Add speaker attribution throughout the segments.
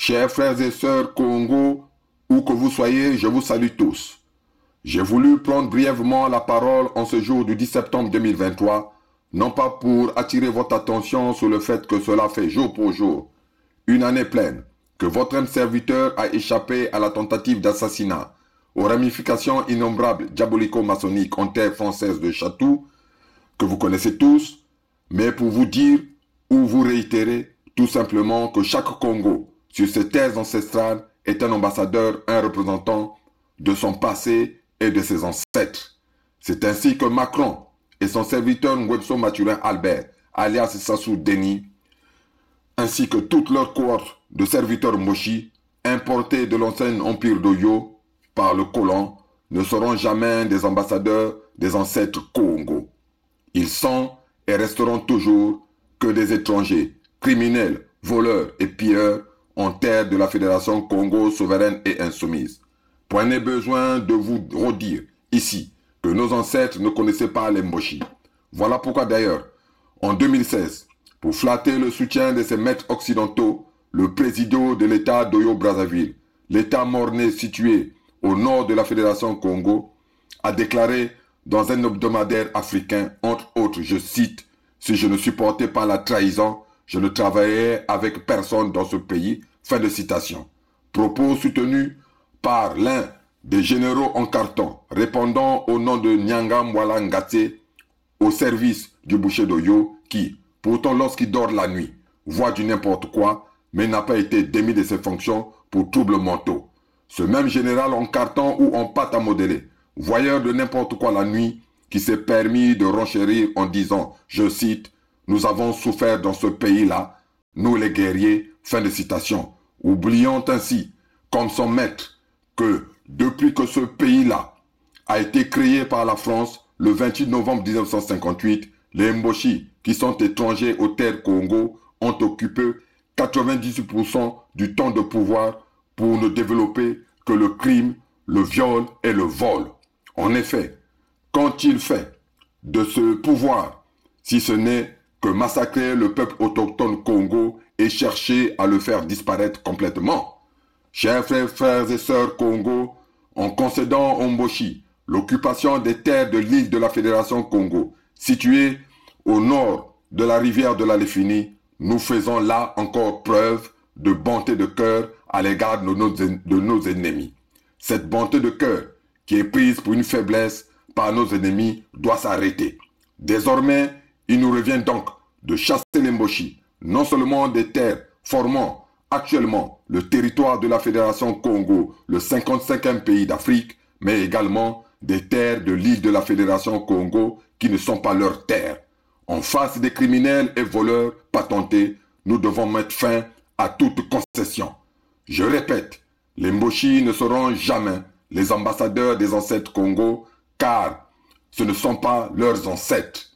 Speaker 1: Chers frères et sœurs Congo, où que vous soyez, je vous salue tous. J'ai voulu prendre brièvement la parole en ce jour du 10 septembre 2023, non pas pour attirer votre attention sur le fait que cela fait jour pour jour, une année pleine, que votre âme serviteur a échappé à la tentative d'assassinat, aux ramifications innombrables diabolico-maçonniques en terre française de Chatou, que vous connaissez tous, mais pour vous dire ou vous réitérer tout simplement que chaque Congo, sur ses terres ancestrales, est un ambassadeur, un représentant de son passé et de ses ancêtres. C'est ainsi que Macron et son serviteur Nguesson Mathurin Albert, alias Sassou Denis, ainsi que toute leur cohorte de serviteurs mochi, importés de l'ancien empire d'Oyo par le colon, ne seront jamais des ambassadeurs des ancêtres Congo. Ils sont et resteront toujours que des étrangers, criminels, voleurs et pilleurs en terre de la Fédération Congo souveraine et insoumise. Point n'est besoin de vous redire ici que nos ancêtres ne connaissaient pas les mochis. Voilà pourquoi d'ailleurs, en 2016, pour flatter le soutien de ses maîtres occidentaux, le président de l'État d'Oyo-Brazzaville, l'État morné situé au nord de la Fédération Congo, a déclaré dans un hebdomadaire africain, entre autres, je cite, « Si je ne supportais pas la trahison, je ne travaillerais avec personne dans ce pays », fin de citation. Propos soutenus par l'un des généraux en carton, répondant au nom de Nyanga Mwala Ngate, au service du boucher d'Oyo, qui, pourtant lorsqu'il dort la nuit, voit du n'importe quoi, mais n'a pas été démis de ses fonctions pour troubles mentaux. Ce même général en carton ou en pâte à modeler, voyeur de n'importe quoi la nuit, qui s'est permis de renchérir en disant, je cite, « Nous avons souffert dans ce pays-là, nous les guerriers », fin de citation, oubliant ainsi, comme son maître, que depuis que ce pays-là a été créé par la France le 28 novembre 1958, les Mboshi, qui sont étrangers aux terres Congo, ont occupé 98% du temps de pouvoir pour ne développer que le crime, le viol et le vol. En effet, qu'ont-ils fait de ce pouvoir, si ce n'est que massacrer le peuple autochtone Congo et chercher à le faire disparaître complètement? Chers frères et sœurs Congo, en concédant aux Mboshi l'occupation des terres de l'île de la Fédération Congo, située au nord de la rivière de la Léfini, nous faisons là encore preuve de bonté de cœur à l'égard de nos ennemis. Cette bonté de cœur, qui est prise pour une faiblesse par nos ennemis, doit s'arrêter. Désormais, il nous revient donc de chasser les Mboshi, non seulement des terres formant actuellement le territoire de la Fédération Congo, le 55e pays d'Afrique, mais également des terres de l'île de la Fédération Congo qui ne sont pas leurs terres. En face des criminels et voleurs patentés, nous devons mettre fin à toute concession. Je répète, les Mboshi ne seront jamais les ambassadeurs des ancêtres Congo, car ce ne sont pas leurs ancêtres.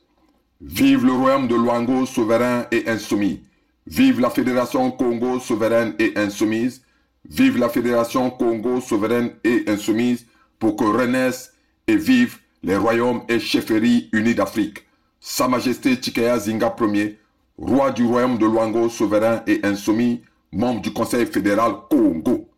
Speaker 1: Vive le royaume de Luango souverain et insoumis. Vive la Fédération Congo souveraine et insoumise. Vive la Fédération Congo souveraine et insoumise pour que renaissent et vivent les royaumes et chefferies unis d'Afrique. Sa Majesté Tshikaya Zinga Ier, roi du royaume de Luango souverain et insoumis, membre du Conseil fédéral Congo.